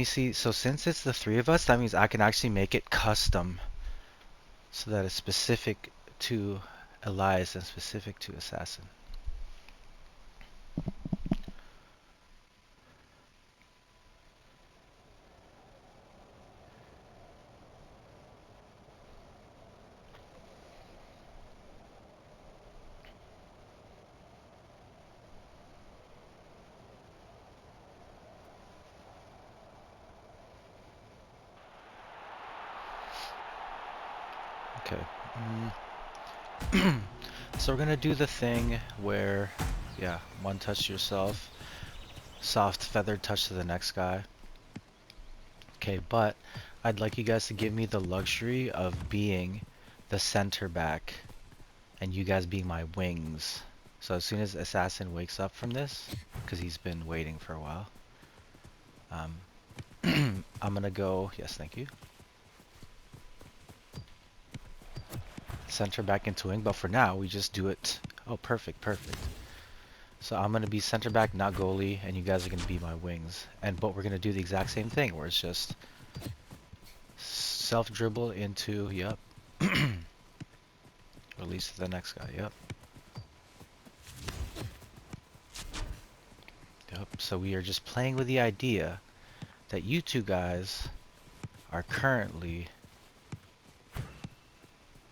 me see. So since it's the three of us, that means I can actually make it custom so that it's specific to Elias and specific to Assassin. Okay. So we're gonna do the thing where, yeah, one touch to yourself, soft feathered touch to the next guy. Okay, but I'd like you guys to give me the luxury of being the center back and you guys being my wings. So as soon as Assassin wakes up from this, because he's been waiting for a while, I'm gonna go, yes, thank you, center back into wing, but for now we just do it. Oh, perfect, perfect. So I'm gonna be center back, not goalie, and you guys are gonna be my wings. But we're gonna do the exact same thing, where it's just self dribble into, yep, release to the next guy, yep, yep. So we are just playing with the idea that you two guys are currently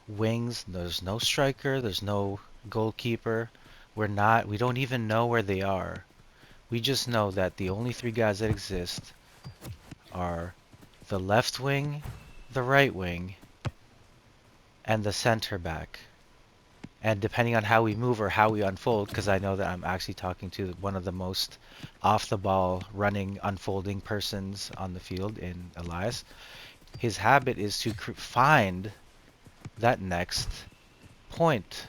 wings. There's no striker, there's no goalkeeper. We don't even know where they are. We just know that the only three guys that exist are the left wing, the right wing, and the center back. And depending on how we move or how we unfold, because I know that I'm actually talking to one of the most off the ball running, unfolding persons on the field in Elias, his habit is to find that next point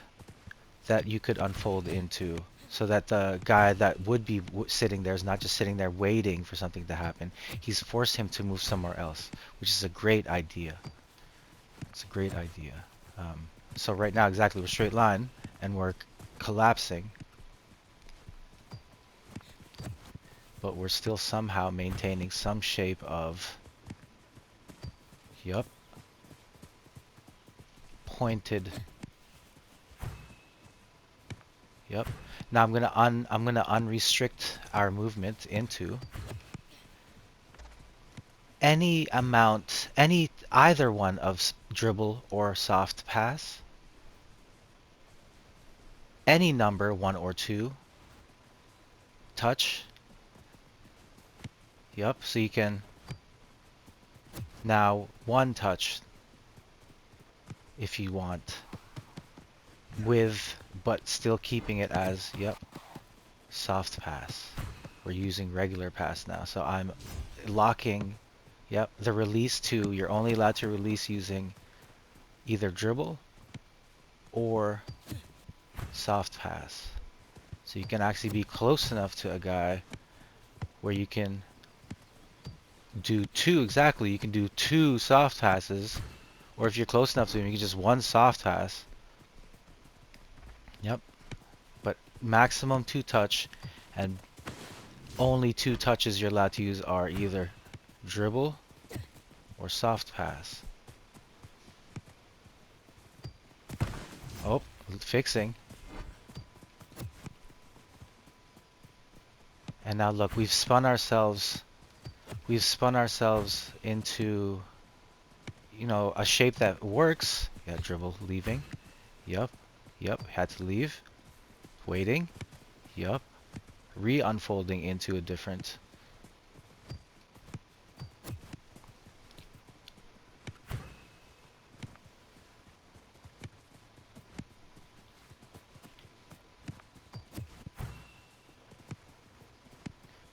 that you could unfold into, so that the guy that would be sitting there is not just sitting there waiting for something to happen. He's forced him to move somewhere else, which is a great idea. It's a great idea. So right now, exactly, we're straight line, and we're collapsing, but we're still somehow maintaining some shape of, yup, pointed. Yep. Now I'm gonna unrestrict our movement into any amount, either one of dribble or soft pass, any number, one or two, touch. Yep. So you can now one touch if you want, with but still keeping it as, yep, soft pass. We're using regular pass now. So I'm locking, yep, the release to, you're only allowed to release using either dribble or soft pass. So you can actually be close enough to a guy where you can do two, exactly, you can do two soft passes, or if you're close enough to him, you can just one soft pass. Yep. But maximum two touch, and only two touches you're allowed to use are either dribble or soft pass. Oh, fixing. And now look, we've spun ourselves into, you know, a shape that works. Yeah, dribble, leaving. Yup. Yup, had to leave. Waiting. Yup. Re-unfolding into a different.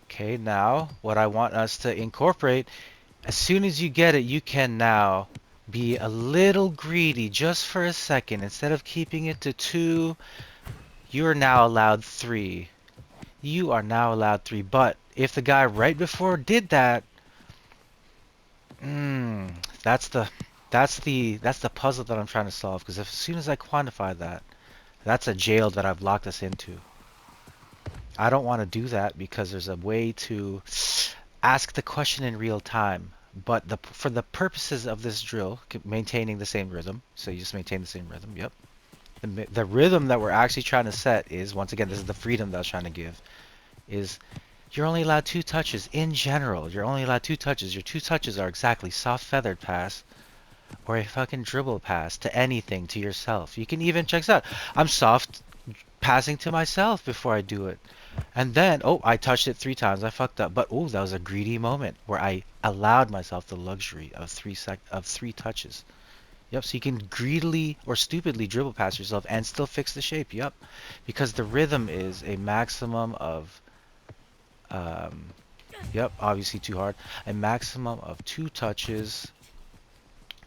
Okay, now what I want us to incorporate, as soon as you get it, you can now be a little greedy just for a second. Instead of keeping it to two, you are now allowed three. You are now allowed three. But if the guy right before did that, that's the puzzle that I'm trying to solve. Because as soon as I quantify that, that's a jail that I've locked us into. I don't want to do that because there's a way to ask the question in real time. But for the purposes of this drill, maintaining the same rhythm, so you just maintain the same rhythm. Yep. The rhythm that we're actually trying to set is, once again, this is the freedom that I was trying to give, is you're only allowed 2 touches in general. You're only allowed 2 touches. Your 2 touches are exactly soft feathered pass or a fucking dribble pass to anything, to yourself. You can even check this out. I'm soft passing to myself before I do it. And then, oh, I touched it 3 times. I fucked up. But oh, that was a greedy moment where I allowed myself the luxury of 3 touches. Yep, so you can greedily or stupidly dribble past yourself and still fix the shape. Yep, because the rhythm is a maximum of, um, yep, obviously too hard, a maximum of 2 touches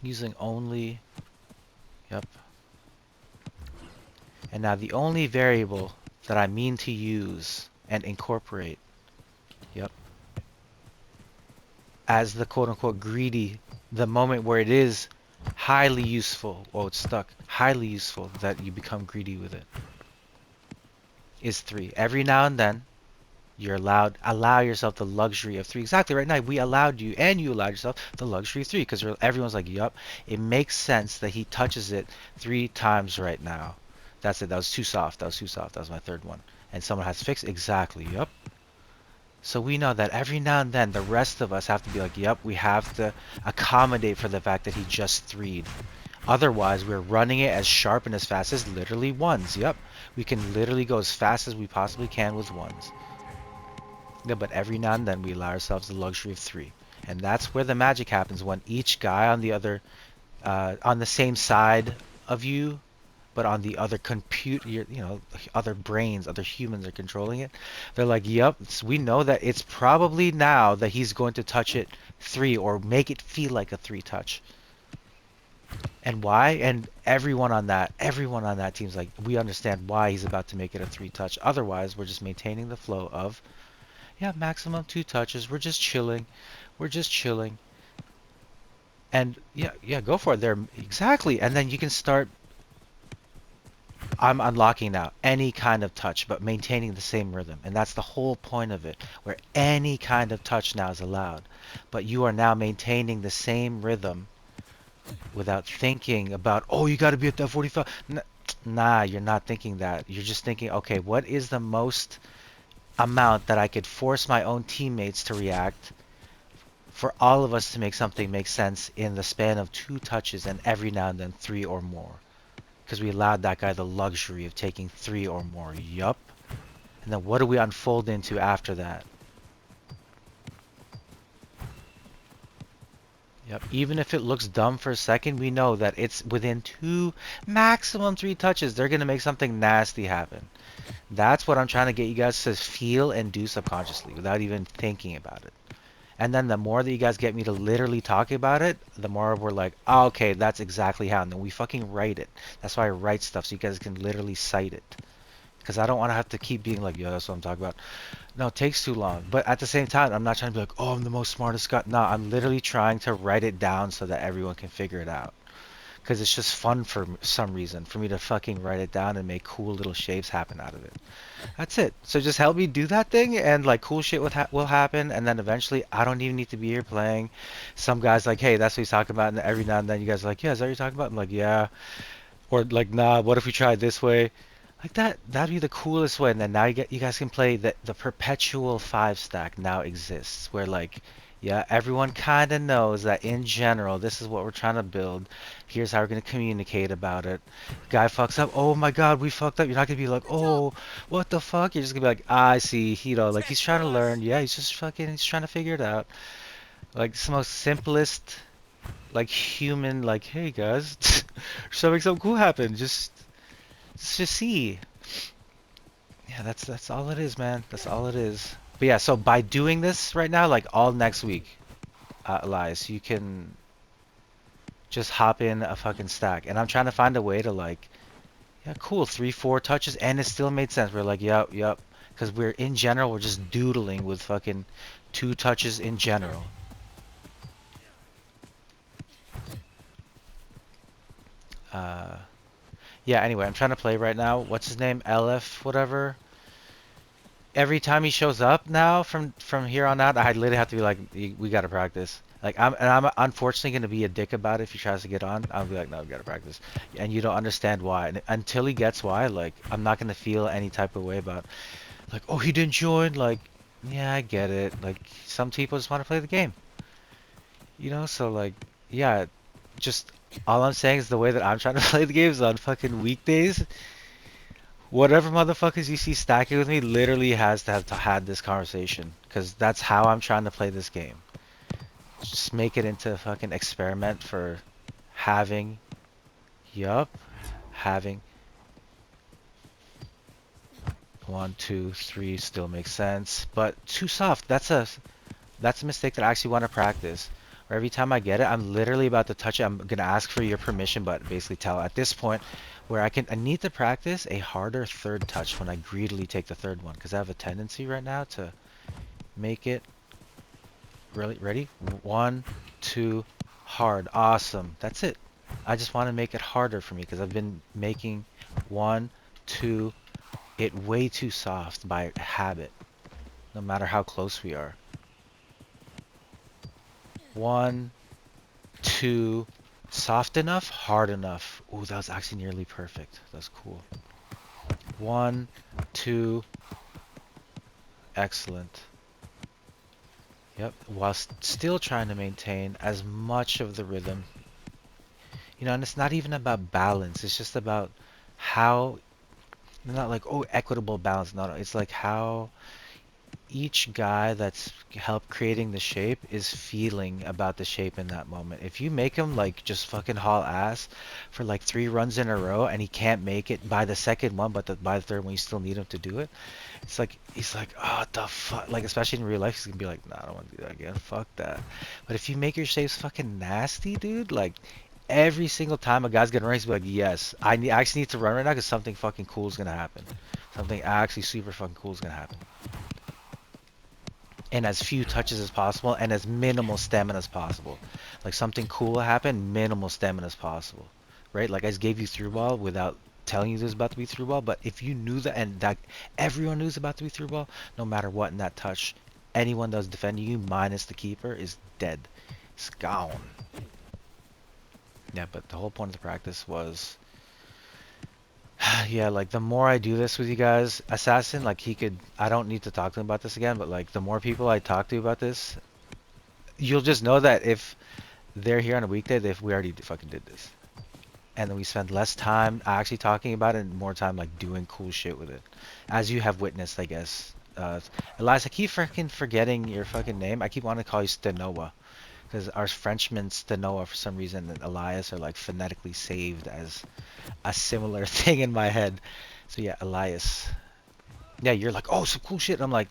using only, yep. And now the only variable that I mean to use and incorporate, yep, as the quote-unquote greedy, the moment where it is highly useful, oh, it's stuck, highly useful that you become greedy with it, is 3. Every now and then, you're allow yourself the luxury of 3. Exactly, right now, we allowed you, and you allowed yourself the luxury of 3, because everyone's like, yup, it makes sense that he touches it 3 times right now. That's it, that was too soft, that was too soft, that was my third one. And someone has fixed, exactly, yup. So we know that every now and then the rest of us have to be like, yep, we have to accommodate for the fact that he just 3'd. Otherwise, we're running it as sharp and as fast as literally ones. Yep, we can literally go as fast as we possibly can with ones. Yeah, but every now and then we allow ourselves the luxury of 3. And that's where the magic happens, when each guy on the other, on the same side of you, but on the other other brains, other humans are controlling it. They're like, yep, we know that it's probably now that he's going to touch it 3 or make it feel like a 3 touch. And why? And everyone on that team's like, we understand why he's about to make it a 3 touch. Otherwise, we're just maintaining the flow of, yeah, maximum 2 touches. We're just chilling. We're just chilling. And yeah, go for it there. Exactly. And then you can start, I'm unlocking now any kind of touch, but maintaining the same rhythm. And that's the whole point of it, where any kind of touch now is allowed. But you are now maintaining the same rhythm without thinking about, oh, you got to be at that 45. Nah, you're not thinking that. You're just thinking, okay, what is the most amount that I could force my own teammates to react for all of us to make something make sense in the span of 2 touches and every now and then 3 or more. Because we allowed that guy the luxury of taking 3 or more. Yup. And then what do we unfold into after that? Yep. Even if it looks dumb for a second, we know that it's within 2, maximum 3 touches, they're going to make something nasty happen. That's what I'm trying to get you guys to feel and do subconsciously without even thinking about it. And then the more that you guys get me to literally talk about it, the more we're like, oh, okay, that's exactly how. And then we fucking write it. That's why I write stuff, so you guys can literally cite it. Because I don't want to have to keep being like, yeah, that's what I'm talking about. No, it takes too long. But at the same time, I'm not trying to be like, oh, I'm the most smartest guy. No, I'm literally trying to write it down so that everyone can figure it out. Because it's just fun for some reason for me to fucking write it down and make cool little shapes happen out of it. That's it. So just help me do that thing, and like cool shit will happen, and then eventually I don't even need to be here playing. Some guys like, hey, that's what he's talking about, and every now and then you guys are like, yeah, is that what you're talking about? I'm like, yeah. Or like, nah, what if we try it this way? Like that'd be the coolest way. And then now you guys can play the perpetual 5 stack now exists, where like, yeah, everyone kind of knows that in general this is what we're trying to build. Here's how we're gonna communicate about it. Guy fucks up. Oh my God, we fucked up. You're not gonna be like, oh, what the fuck? You're just gonna be like, I see. Like he's trying to learn. Yeah, he's trying to figure it out. Like it's the most simplest, like human. Like, hey guys, should make something cool happen. Just see. Yeah, that's all it is, man. That's all it is. But yeah, so by doing this right now, like all next week, Elias, you can just hop in a fucking stack. And I'm trying to find a way to like, yeah, cool, 3, 4 touches, and it still made sense. We're like, yep. Because we're in general, we're just doodling with fucking 2 touches in general. Uh, yeah, anyway, I'm trying to play right now. What's his name? LF, whatever. every time he shows up now from here on out, I literally have to be like, We gotta practice." Like I'm unfortunately gonna be a dick about it if he tries to get on. I'll be like, "No, we gotta practice," and you don't understand why. And until he gets why, like I'm not gonna feel any type of way about like, "Oh, he didn't join." Like, yeah, I get it. Like some people just want to play the game, you know. So like, yeah, just all I'm saying is the way that I'm trying to play the games on fucking weekdays. Whatever motherfuckers you see stacking with me literally has to have had this conversation. Because that's how I'm trying to play this game. Just make it into a fucking experiment for having, yup, having 1, 2, 3 still makes sense. But too soft, that's a mistake that I actually want to practice. Or every time I get it, I'm literally about to touch it. I'm gonna ask for your permission, but basically tell at this point where I need to practice a harder third touch when I greedily take the third one, because I have a tendency right now to make it really ready. 1, 2, hard. Awesome. That's it. I just want to make it harder for me because I've been making 1, 2 it way too soft by habit, no matter how close we are. 1, 2, soft enough, hard enough. Ooh, that was actually nearly perfect. That's cool. 1, 2, excellent. Yep, while still trying to maintain as much of the rhythm. You know, and it's not even about balance. It's just about how, not like, oh, equitable balance. No, no, it's like how each guy that's helped creating the shape is feeling about the shape in that moment. If you make him like just fucking haul ass for like 3 runs in a row and he can't make it by the second one, but by the third one you still need him to do it. It's like he's like, oh, what the fuck? Like especially in real life, he's gonna be like, nah, I don't want to do that again. Fuck that. But if you make your shapes fucking nasty, dude, like every single time a guy's gonna run, he's like, yes, I actually need to run right now because something fucking cool is gonna happen. Something actually super fucking cool is gonna happen. And as few touches as possible and as minimal stamina as possible. Like something cool will happen, minimal stamina as possible. Right? Like I just gave you through ball without telling you this was about to be through ball, but if you knew that and that everyone knew it was about to be through ball, no matter what in that touch, anyone that's defending you minus the keeper is dead. It's gone. Yeah, but the whole point of the practice was yeah, like the more I do this with you guys, Assassin, like he could, I don't need to talk to him about this again, but like the more people I talk to about this, you'll just know that if they're here on a weekday, we already fucking did this. And then we spend less time actually talking about it and more time like doing cool shit with it. As you have witnessed, I guess. Elias, I keep freaking forgetting your fucking name. I keep wanting to call you Stenoa. Because our Frenchman Stenoa, for some reason, and Elias are like phonetically saved as a similar thing in my head. So yeah, Elias. Yeah, you're like, oh, some cool shit. I'm like,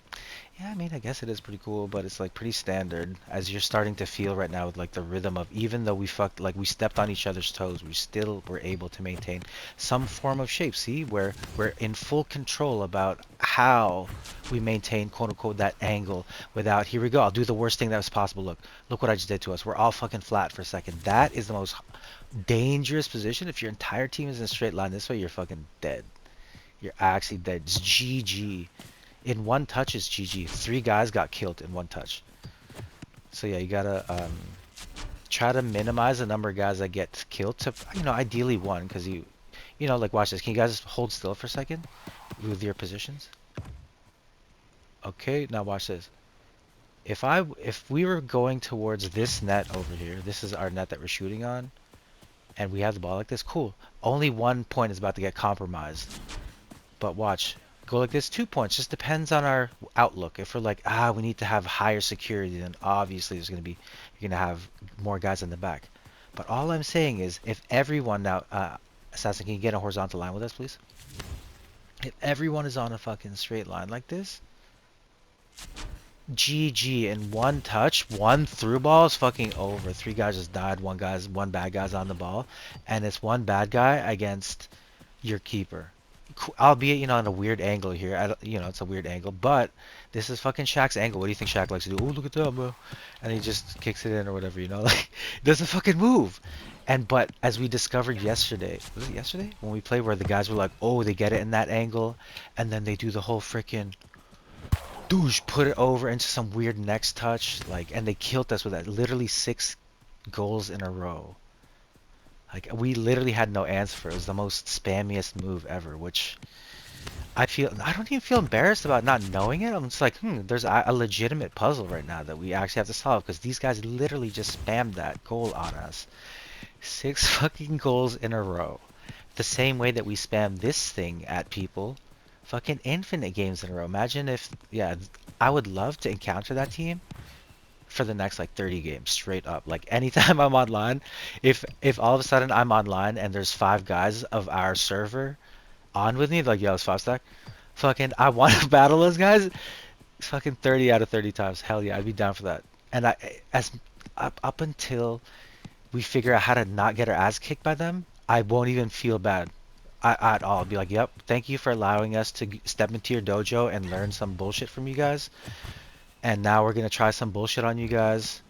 yeah, I mean, I guess it is pretty cool, but it's like pretty standard as you're starting to feel right now with like the rhythm of even though we fucked, like we stepped on each other's toes, we still were able to maintain some form of shape. See, where we're in full control about how we maintain quote unquote that angle without, here we go, I'll do the worst thing that was possible. Look what I just did to us. We're all fucking flat for a second. That is the most dangerous position. If your entire team is in a straight line this way, you're fucking dead. You're actually dead. It's GG. In one touch is GG. 3 guys got killed in one touch. So yeah, you gotta try to minimize the number of guys that get killed to, you know, ideally one, because you know, like watch this. Can you guys hold still for a second with your positions? Okay, now watch this. If we were going towards this net over here, this is our net that we're shooting on, and we have the ball like this, cool. Only 1 point is about to get compromised. But watch, go like this, 2 points. Just depends on our outlook. If we're like, we need to have higher security, then obviously you're gonna have more guys in the back. But all I'm saying is, if everyone now, Assassin, can you get a horizontal line with us, please? If everyone is on a fucking straight line like this, GG in one touch, one through ball is fucking over. 3 guys just died. One bad guy's on the ball, and it's one bad guy against your keeper. Albeit, you know, on a weird angle here. You know, it's a weird angle, but this is fucking Shaq's angle. What do you think Shaq likes to do? Oh, look at that, bro. And he just kicks it in or whatever, you know? Like, doesn't fucking move. But as we discovered yesterday, was it yesterday? When we played where the guys were like, oh, they get it in that angle, and then they do the whole freaking douche, put it over into some weird next touch, like, and they killed us with that. Literally 6 goals in a row. Like, we literally had no answer for it. It was the most spammiest move ever, which I don't even feel embarrassed about not knowing it. I'm just like, there's a legitimate puzzle right now that we actually have to solve because these guys literally just spammed that goal on us. 6 fucking goals in a row. The same way that we spam this thing at people. Fucking infinite games in a row. Imagine if, yeah, I would love to encounter that team for the next like 30 games straight up. Like anytime I'm online, if all of a sudden I'm online and there's 5 guys of our server on with me, like, yo, it's 5 stack. Fucking, I want to battle those guys. Fucking 30 out of 30 times. Hell yeah, I'd be down for that. And as up until we figure out how to not get our ass kicked by them, I won't even feel bad at all. I'll be like, yep, thank you for allowing us to step into your dojo and learn some bullshit from you guys. And now we're gonna try some bullshit on you guys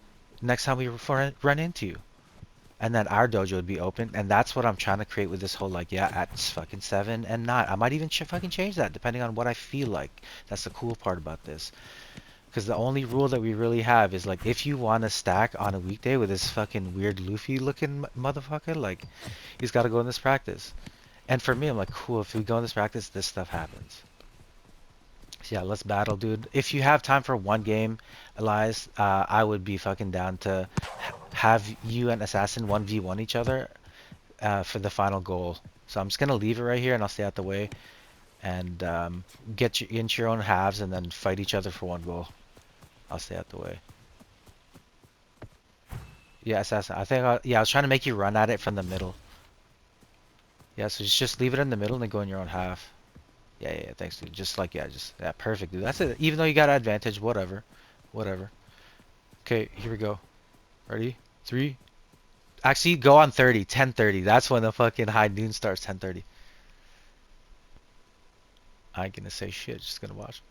next time we run into you. And then our dojo would be open, and that's what I'm trying to create with this whole like, yeah, at fucking 7 and not. I might even fucking change that depending on what I feel like. That's the cool part about this. Because the only rule that we really have is like, if you want to stack on a weekday with this fucking weird Luffy looking motherfucker, like, he's got to go in this practice. And for me, I'm like, cool, if we go in this practice, this stuff happens. So yeah, let's battle, dude. If you have time for one game, Elias, I would be fucking down to have you and Assassin 1v1 each other for the final goal. So I'm just gonna leave it right here and I'll stay out the way and get you into your own halves and then fight each other for one goal. I'll stay out the way. Yeah, Assassin. I think yeah, I was trying to make you run at it from the middle. Yeah, so just leave it in the middle and then go in your own half. Yeah, yeah, yeah, thanks, dude. Just like, yeah, just, yeah, perfect, dude. That's it. Even though you got advantage, whatever. Whatever. Okay, here we go. Ready? 3. Actually, go on 30. 10:30. That's when the fucking high noon starts, 10:30. I ain't gonna say shit, just gonna watch.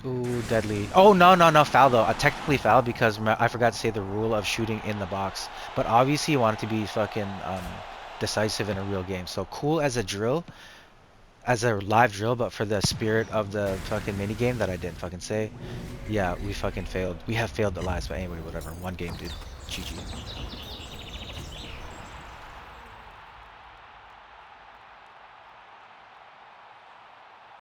Ooh, deadly. Oh, no, no, no, foul though. Technically foul because I forgot to say the rule of shooting in the box. But obviously you want it to be fucking decisive in a real game. So cool as a drill, as a live drill, but for the spirit of the fucking mini game that I didn't fucking say, yeah, we fucking failed. We have failed the lives, but anyway, whatever. One game, dude. GG.